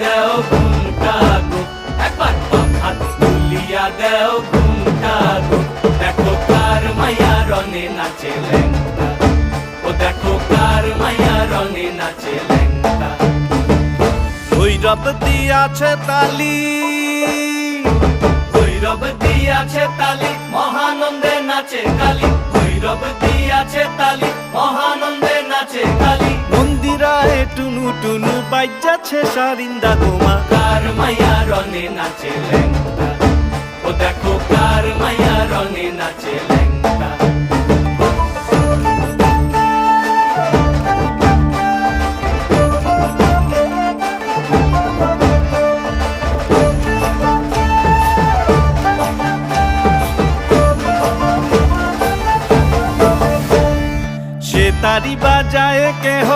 দেও ঘুমটা গো, একবার বাম হাত তুলিয়া দেও ঘুমটা গো। দেখো কার মাইয়া রনে নাচে ল্যাংটা, ও দেখো কার মাইয়া রনে নাচে ল্যাংটা। ভৈরব দিয়াছে তালি, ভৈরব দিয়াছে তালি, মহানন্দে নাচে কালী। ভৈরব দিয়াছে তালি, মহানন্দে নাচে কালী। মন্দিরায় টুনু টুনু বাইজাছে সারিন্দা গোমা। কার মাইয়া রনে নাচে ল্যাংটা, ও দেখো কার মাইয়া রনে নাচে ল্যাংটা। সে তারি বাজায় কেহ